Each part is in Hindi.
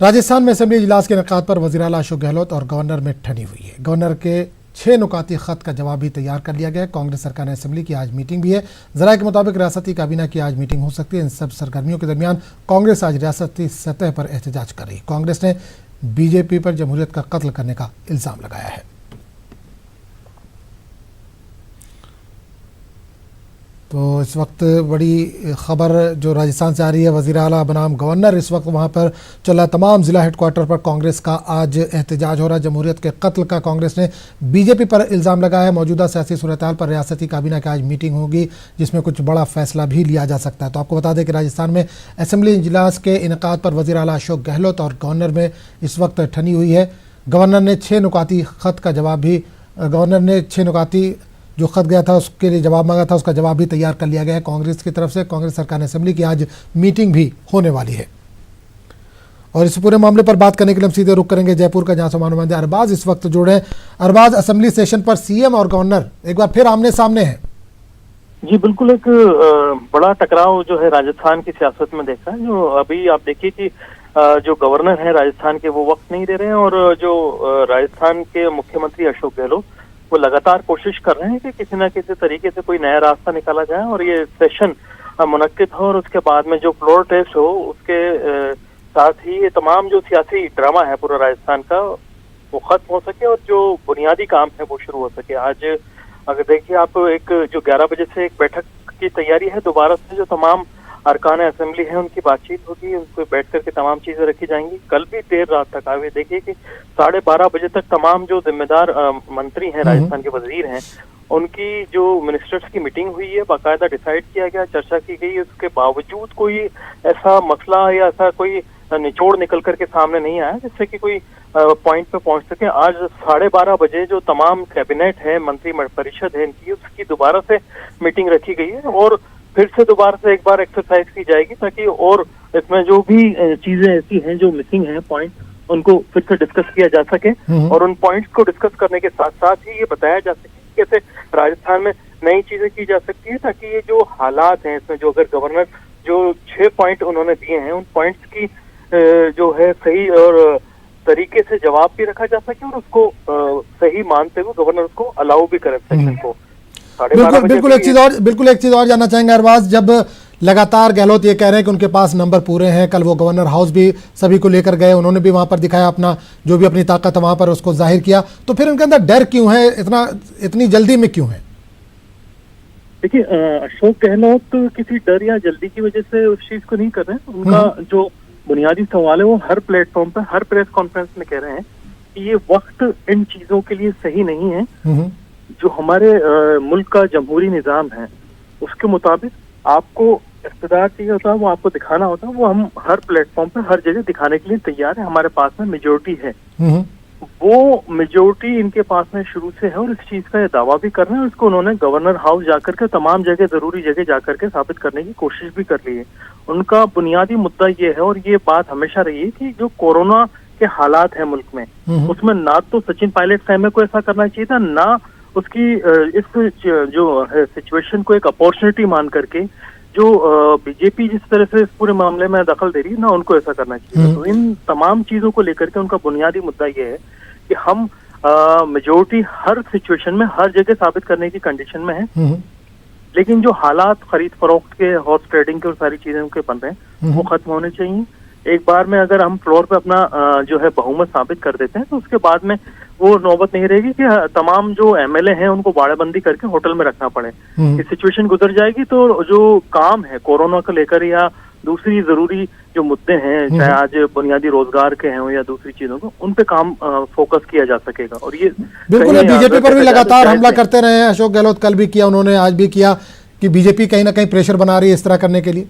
राजस्थान में असेंबली इजलास के इनेकाद पर वज़ीर आला अशोक गहलोत और गवर्नर में ठनी हुई है। गवर्नर के 6 नुकाती खत का जवाब भी तैयार कर लिया गया है। कांग्रेस सरकार ने असेंबली की आज मीटिंग भी है। जराये के मुताबिक रियासती काबीना की आज मीटिंग हो सकती है। इन सब सरगर्मियों के दरमियान कांग्रेस आज रियासती सतह पर एहतजाज कर रही है। कांग्रेस ने बीजेपी पर जमहूरियत का कत्ल करने का इल्जाम लगाया है। तो इस वक्त बड़ी खबर जो राजस्थान से आ रही है, वज़ीर आला बनाम गवर्नर इस वक्त वहाँ पर चला। तमाम ज़िला हेडक्वार्टर पर कांग्रेस का आज एहतजाज हो रहा है। जमहूरियत के कत्ल का कांग्रेस ने बीजेपी पर इल्ज़ाम लगाया है। मौजूदा सियासी सूरत-ए-हाल पर रियासती काबीना की आज मीटिंग होगी जिसमें कुछ बड़ा फैसला भी लिया जा सकता है। तो आपको बता दें कि राजस्थान में असेंबली इजलास के इनेकाद पर वज़ीर आला अशोक गहलोत और गवर्नर में इस वक्त ठनी हुई है। गवर्नर ने 6 नुकाती खत का जवाब भी गवर्नर ने 6 नुकाती जो खत गया था उसके लिए जवाब मांगा था, उसका जवाब भी तैयार कर लिया गया है कांग्रेस की तरफ से। कांग्रेस सरकार ने असेंबली की आज मीटिंग भी होने वाली है। और इस पूरे मामले पर बात करने के लिए हम सीधे रुख करेंगे जयपुर का, जहां से नुमाइंदे अरबाज इस वक्त जुड़े हैं। अरबाज, असेंबली सेशन पर सीएम और गवर्नर एक बार फिर आमने सामने है। जी बिल्कुल, एक बड़ा टकराव जो है राजस्थान की सियासत में देखा है। जो अभी आप देखिए कि जो गवर्नर है राजस्थान के वो वक्त नहीं दे रहे हैं और जो राजस्थान के मुख्यमंत्री अशोक गहलोत वो लगातार कोशिश कर रहे हैं कि किसी न किसी तरीके से कोई नया रास्ता निकाला जाए और ये सेशन मुनक्किद हो और उसके बाद में जो फ्लोर टेस्ट हो उसके साथ ही ये तमाम जो सियासी ड्रामा है पूरा राजस्थान का वो खत्म हो सके और जो बुनियादी काम है वो शुरू हो सके। आज अगर देखिए आप, एक जो 11 बजे से एक बैठक की तैयारी है, दोबारा से जो तमाम अरकान असेंबली है उनकी बातचीत होगी, उनको बैठ करके तमाम चीजें रखी जाएंगी। कल भी देर रात तक आगे देखिए कि 12:30 बजे तक तमाम जो जिम्मेदार मंत्री हैं, राजस्थान के वजीर हैं, उनकी जो मिनिस्टर्स की मीटिंग हुई है, बाकायदा डिसाइड किया गया, चर्चा की गई। उसके बावजूद कोई ऐसा मसला या ऐसा कोई निचोड़ निकल करके सामने नहीं आया जिससे कि कोई पॉइंट पे पहुंच सके। आज 12:30 बजे जो तमाम कैबिनेट है, मंत्री परिषद है इनकी, उसकी दोबारा से मीटिंग रखी गई है और फिर से दोबारा से एक बार एक्सरसाइज की जाएगी ताकि और इसमें जो भी चीजें ऐसी हैं जो मिसिंग हैं पॉइंट, उनको फिर से डिस्कस किया जा सके और उन पॉइंट्स को डिस्कस करने के साथ साथ ही ये बताया जा सके कैसे राजस्थान में नई चीजें की जा सकती है ताकि ये जो हालात हैं इसमें, जो अगर गवर्नर जो 6 पॉइंट उन्होंने दिए हैं उन पॉइंट्स की जो है सही और तरीके से जवाब भी रखा जा सके और उसको सही मानते हुए गवर्नर उसको अलाउ भी करे सेक्शन को। बिल्कुल एक चीज और जानना चाहेंगे अरबाज, जब लगातार गहलोत ये कह रहे हैं कि उनके पास नंबर पूरे हैं, कल वो गवर्नर हाउस भी सभी को लेकर गए, उन्होंने भी वहां पर दिखाया अपना जो भी अपनी ताकत है वहां पर उसको जाहिर किया, तो फिर उनके अंदर डर क्यों है, इतनी जल्दी में क्यों है? देखिए, अशोक गहलोत किसी डर या जल्दी की वजह से उस चीज को नहीं कर रहे हैं। उनका जो बुनियादी सवाल है वो हर प्लेटफॉर्म पर, हर प्रेस कॉन्फ्रेंस में कह रहे हैं कि ये वक्त इन चीजों के लिए सही नहीं है। जो हमारे मुल्क का जमहूरी निज़ाम है उसके मुताबिक आपको इक़्तिदार चाहिए होता है, वो आपको दिखाना होता है, वो हम हर प्लेटफॉर्म पे हर जगह दिखाने के लिए तैयार है। हमारे पास में मेजोरिटी है, वो मेजोरिटी इनके पास में शुरू से है और इस चीज का ये दावा भी कर रहे हैं। उसको उन्होंने गवर्नर हाउस जाकर के तमाम जगह, जरूरी जगह जाकर के साबित करने की कोशिश भी कर ली है। उनका बुनियादी मुद्दा ये है और ये बात हमेशा रही है कि जो कोरोना के हालात है मुल्क में, उसमें ना तो सचिन पायलट साहब को ऐसा करना चाहिए था, ना उसकी इस जो सिचुएशन को एक अपॉर्चुनिटी मान करके जो बीजेपी जिस तरह से इस पूरे मामले में दखल दे रही है ना, उनको ऐसा करना चाहिए। तो इन तमाम चीजों को लेकर के उनका बुनियादी मुद्दा ये है कि हम मेजोरिटी हर सिचुएशन में हर जगह साबित करने की कंडीशन में है, लेकिन जो हालात खरीद फरोख्त के, हॉर्स ट्रेडिंग के और सारी चीजें के बन रहे हैं वो खत्म होने चाहिए। एक बार में अगर हम फ्लोर पे अपना जो है बहुमत साबित कर देते हैं तो उसके बाद में वो नौबत नहीं रहेगी कि तमाम जो एमएलए हैं उनको बाड़ेबंदी करके होटल में रखना पड़े। ये सिचुएशन गुजर जाएगी तो जो काम है कोरोना को लेकर या दूसरी जरूरी जो मुद्दे हैं, चाहे आज बुनियादी रोजगार के हैं या दूसरी चीजों को, उन पे काम फोकस किया जा सकेगा। और ये बिल्कुल बीजेपी पर भी लगातार हमला करते रहे हैं अशोक गहलोत, कल भी किया उन्होंने, आज भी किया कि बीजेपी कहीं ना कहीं प्रेशर बना रही है इस तरह करने के लिए।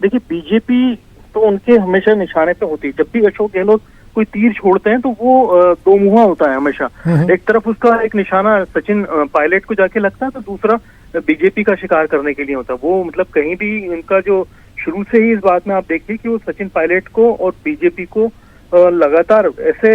देखिए, बीजेपी तो उनके हमेशा निशाने पे होती है। जब भी अशोक गहलोत कोई तीर छोड़ते हैं तो वो दो मुहा होता है हमेशा। एक तरफ उसका एक निशाना सचिन पायलट को जाके लगता है तो दूसरा बीजेपी का शिकार करने के लिए होता है। वो मतलब कहीं भी इनका जो शुरू से ही इस बात में आप देखिए कि वो सचिन पायलट को और बीजेपी को लगातार ऐसे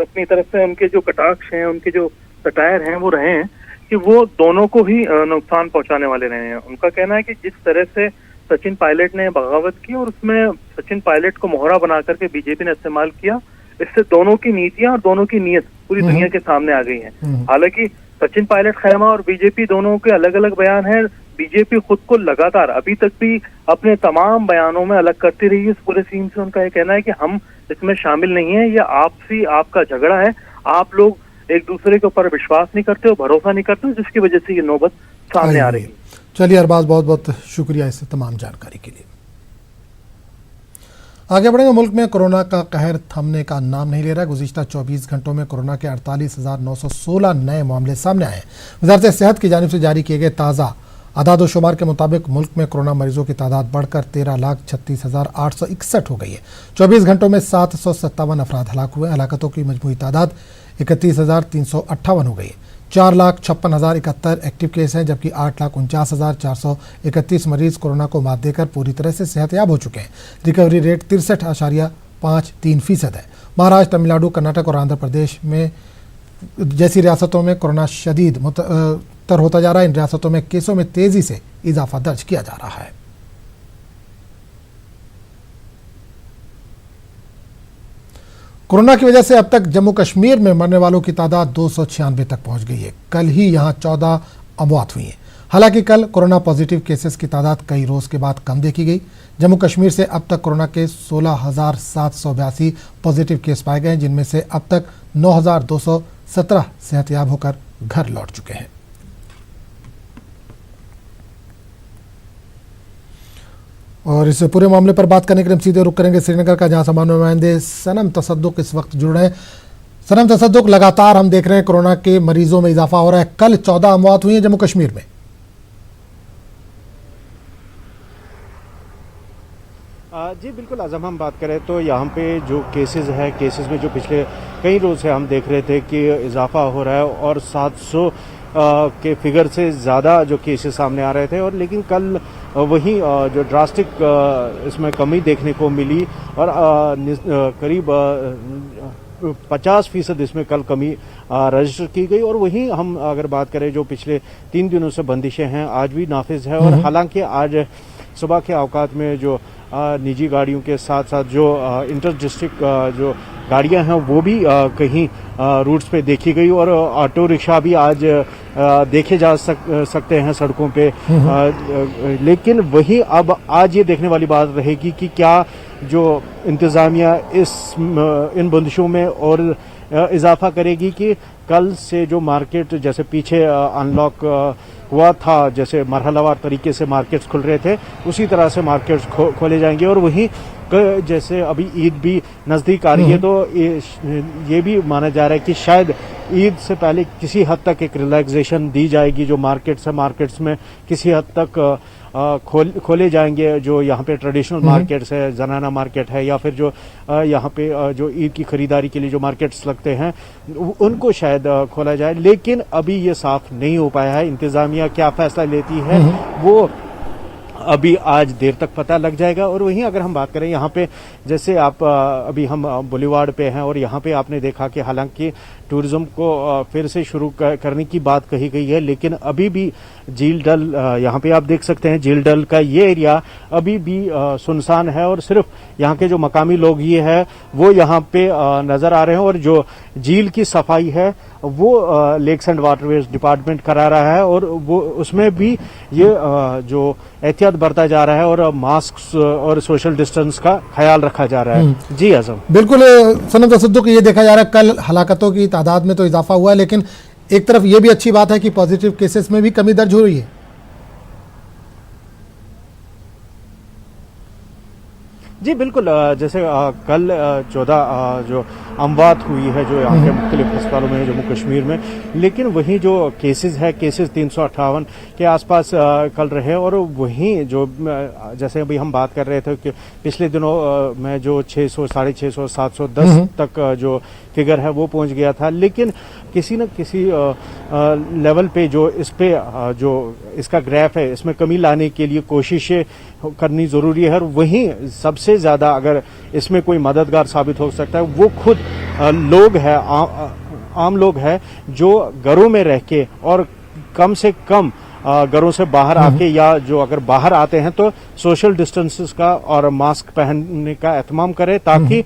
अपनी तरफ से उनके जो कटाक्ष हैं, उनके जो सटायर हैं वो रहे हैं कि वो दोनों को ही नुकसान पहुंचाने वाले रहे हैं। उनका कहना है कि जिस तरह से सचिन पायलट ने बगावत की और उसमें सचिन पायलट को मोहरा बना करके बीजेपी ने इस्तेमाल किया। इससे दोनों की नीतियां और दोनों की नीयत पूरी दुनिया के सामने आ गई है। हालांकि सचिन पायलट खैमा और बीजेपी दोनों के अलग अलग बयान हैं। बीजेपी खुद को लगातार अभी तक भी अपने तमाम बयानों में अलग करती रही है। इस पूरे सीन से उनका ये कहना है कि हम इसमें शामिल नहीं है, यह आपसी आपका झगड़ा है, आप लोग एक दूसरे के ऊपर विश्वास नहीं करते हो, भरोसा नहीं करते हो, जिसकी वजह से ये नौबत सामने आ रही है। चलिए अरबाज, बहुत बहुत शुक्रिया इस तमाम जानकारी के लिए। आगे बढ़ेंगे। मुल्क में कोरोना का कहर थमने का नाम नहीं ले रहा है। गुज़िश्ता 24 घंटों में कोरोना के 48,916 नए मामले सामने आए। वज़ारत सेहत की जानिब से जारी किए गए ताज़ा आदाद शुमार के मुताबिक मुल्क में कोरोना मरीजों की तादाद बढ़कर 13,36,861 हो गई है। 24 घंटों में 757 अफराद हलाक हुए। हलाकतों की मजमूई तादाद 31,358 हो गई है। 4,56,071 एक्टिव केस हैं, जबकि 8,49,431 मरीज कोरोना को मात देकर पूरी तरह से सेहतयाब हो चुके हैं। रिकवरी रेट 63.53% है। महाराष्ट्र, तमिलनाडु, कर्नाटक और आंध्र प्रदेश में जैसी रियासतों में कोरोना शदीद मुतर होता जा रहा है, इन रियासतों में केसों में तेजी से इजाफा दर्ज किया जा रहा है। कोरोना की वजह से अब तक जम्मू कश्मीर में मरने वालों की तादाद 296 तक पहुंच गई है। कल ही यहां 14 अमवात हुई हैं। हालांकि कल कोरोना पॉजिटिव केसेस की तादाद कई रोज के बाद कम देखी गई। जम्मू कश्मीर से अब तक कोरोना के 16,782 पॉजिटिव केस पाए गए, जिनमें से अब तक 9,217 सेहतयाब होकर घर लौट चुके हैं। और इस पूरे मामले पर बात करने के लिए हम सीधे रुक करेंगे श्रीनगर का, जहां समान्य नुमाइंदे सनम तसद्दुक इस वक्त जुड़ रहे हैं। सनम तसद्दुक, लगातार हम देख रहे हैं कोरोना के मरीजों में इजाफा हो रहा है। कल 14 अमवात हुई है जम्मू कश्मीर में। जी बिल्कुल, आजम हम बात करें तो यहाँ पे जो केसेस है, केसेस में जो पिछले कई रोज से हम देख रहे थे कि इजाफा हो रहा है और 700 के फिगर से ज़्यादा जो केसेस सामने आ रहे थे, और लेकिन कल वही जो ड्रास्टिक इसमें कमी देखने को मिली और करीब 50% इसमें कल कमी रजिस्टर की गई। और वहीं हम अगर बात करें जो पिछले 3 दिनों से बंदिशें हैं आज भी नाफिज है। और हालांकि आज सुबह के औकात में जो निजी गाड़ियों के साथ साथ जो इंटर डिस्ट्रिक्ट जो गाड़ियां हैं वो भी कहीं रूट्स पे देखी गई, और ऑटो रिक्शा भी आज देखे जा सकते हैं सड़कों पे। लेकिन वही अब आज ये देखने वाली बात रहेगी कि क्या जो इंतज़ामिया इन बंदिशों में और इजाफा करेगी कि कल से जो मार्केट जैसे पीछे अनलॉक हुआ था, जैसे मरहलावार तरीके से मार्केट्स खुल रहे थे, उसी तरह से मार्केट्स खोले जाएंगे। और वहीं जैसे अभी ईद भी नज़दीक आ रही है, तो ये भी माना जा रहा है कि शायद ईद से पहले किसी हद तक एक रिलैक्सेशन दी जाएगी। जो मार्केट्स है, मार्केट्स में किसी हद तक खोले जाएंगे। जो यहाँ पे ट्रेडिशनल मार्केट्स है, जनाना मार्केट है, या फिर जो यहाँ पे जो ईद की खरीदारी के लिए जो मार्केट्स लगते हैं उनको शायद खोला जाए। लेकिन अभी ये साफ नहीं हो पाया है। इंतजामिया क्या फैसला लेती है वो अभी आज देर तक पता लग जाएगा। और वहीं अगर हम बात करें यहाँ पे, जैसे आप अभी हम बुलेवार्ड पे हैं और यहाँ पे आपने देखा कि हालांकि टूरिज्म को फिर से शुरू करने की बात कही गई है, लेकिन अभी भी झील डल, यहाँ पे आप देख सकते हैं झील डल का ये एरिया अभी भी सुनसान है, और सिर्फ यहाँ के जो मकामी लोग ये है वो यहाँ पे नजर आ रहे हैं। और जो झील की सफाई है वो लेक्स एंड वाटरवेज डिपार्टमेंट करा रहा है, और वो उसमें भी ये जो एहतियात बरता जा रहा है और मास्क और सोशल डिस्टेंस का ख्याल रखा जा रहा है। जी आजम, बिल्कुल सनम तसद्दुक, ये देखा जा रहा है कल हलाकतों की तादाद में तो इजाफा हुआ है, लेकिन एक तरफ ये भी अच्छी बात है कि पॉजिटिव केसेस में भी कमी दर्ज हो रही है। जी बिल्कुल, जैसे कल 14 जो अमवात हुई है जो यहाँ के मुख्तलिफ अस्पतालों में जम्मू कश्मीर में, लेकिन वहीं जो केसेस है, केसेस 358 के आसपास कल रहे। और वहीं जो जैसे अभी हम बात कर रहे थे कि पिछले दिनों में जो 600, 650, 710 तक जो फिगर है वो पहुंच गया था, लेकिन किसी न किसी लेवल पे जो इस पे जो इसका ग्राफ है इसमें कमी लाने के लिए कोशिशें करनी ज़रूरी है। और वहीं सबसे ज़्यादा अगर इसमें कोई मददगार साबित हो सकता है वो खुद लोग हैं, आम लोग हैं जो घरों में रह के और कम से कम घरों से बाहर आके या जो अगर बाहर आते हैं तो सोशल डिस्टेंसेस का और मास्क पहनने का एहतमाम करें, ताकि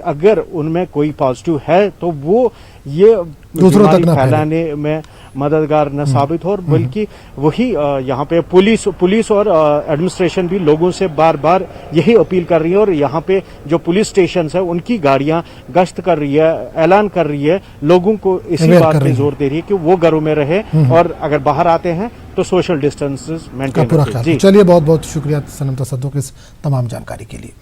अगर उनमें कोई पॉजिटिव है तो वो ये दूसरों तक बीमारी ना फैलाने में मददगार न साबित हो, बल्कि वही यहाँ पे पुलिस और एडमिनिस्ट्रेशन भी लोगों से बार बार यही अपील कर रही है, और यहाँ पे जो पुलिस स्टेशन है उनकी गाड़ियां गश्त कर रही है, ऐलान कर रही है, लोगों को इसी अवेयर बात कर पे रही है। जोर दे रही है कि वो घरों में रहे और अगर बाहर आते हैं तो सोशल डिस्टेंसेस का मेंटेन पूरा रखें। ख्याल। जी चलिए, बहुत बहुत शुक्रिया सनम तसद्दुक इस तमाम जानकारी के लिए।